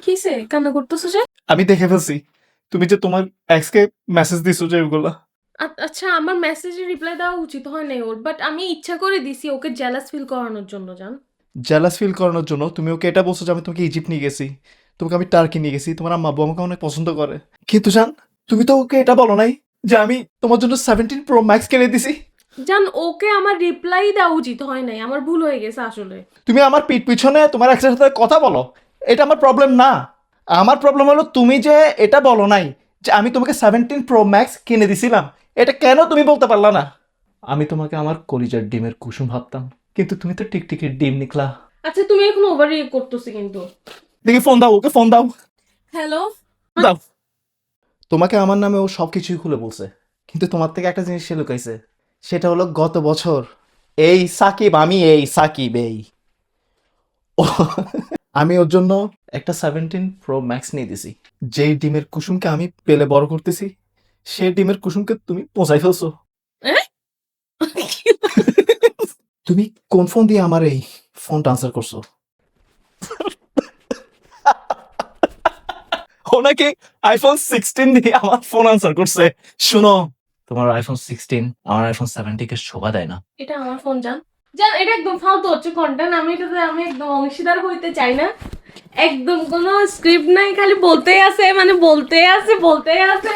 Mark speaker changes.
Speaker 1: কিসে কান্না করতেছো যে?
Speaker 2: আমি দেখে ফেলছি তুমি যে তোমার এক্স কে মেসেজ দিছো যে ওগুলা।
Speaker 1: আচ্ছা, আমার মেসেজে রিপ্লাই দেওয়া উচিত হয় নাই ওর, বাট আমি ইচ্ছা করে দিছি ওকে জেলাস ফিল করানোর জন্য। জান,
Speaker 2: জেলাস ফিল করানোর জন্য তুমি ওকে এটা বলছো যে আমি তোমাকে ইজিপ্ট নিয়ে গেছি, তোমাকে আমি টার্কি নিয়ে গেছি, তোমার আম্মা আব্বু আমাকে অনেক পছন্দ করে। কিন্তু জান, তুমি তো ওকে এটা বলো নাই যে আমি তোমার জন্য 17 Pro Max কিনে দিছি।
Speaker 1: জান, ওকে আমার রিপ্লাই দেওয়া উচিত হয় নাই, আমার ভুল হয়ে গেছে আসলে।
Speaker 2: তুমি আমার পিঠ পিছনে তোমার এক্সের সাথে কথা বলো, এটা আমার প্রবলেম না। আমার প্রবলেম হলো তুমি যে এটা বলো নাই যে আমি তোমাকে 17 Pro Max কিনে দিছিলাম, এটা কেন তুমি বলতে পারলা না? আমি তোমাকে আমার কলিজার ডিমের কুসুম ভাবতাম, কিন্তু তুমি তো টিকটিকির ডিম নিকলা।
Speaker 1: আচ্ছা, তুমি এখন ওভার রিয়েক্ট করতেছি কিন্তু।
Speaker 2: দেখি ফোন দাও, ওকে ফোন দাও।
Speaker 1: হ্যালো।
Speaker 2: দাও। তোমাকে আমার নামে ও সব কিছুই খুলে বলছে, কিন্তু তোমার থেকে একটা জিনিস সে লুকাইছে। সেটা হলো গত বছর এই সাকিব, ও, আমি ওর জন্য একটা 17 Pro Max নিয়ে দিছি। যেই ডিমের কুসুমকে আমি পেলে বড় করতেছি, সেই ডিমের কুসুমকে তুমি পচাই ফেলছো। তুমি কোন ফোন দিয়ে আমার এই ফোনটা আনসার করছো? ওনাকে iPhone 16 দিয়ে আমার ফোন আনসার করছে। শুনো, তোমার iPhone 16 আমার iPhone 17 কে শোভা দেয় না।
Speaker 1: এটা আমার ফোন। জান, জান, এটা একদম ফালতু হচ্ছে কন্টেন্ট। আমি একদম অংশীদার হইতে চাই না। একদম কোনো স্ক্রিপ্ট নাই, খালি বলতেই আছে, মানে বলতেই আছে।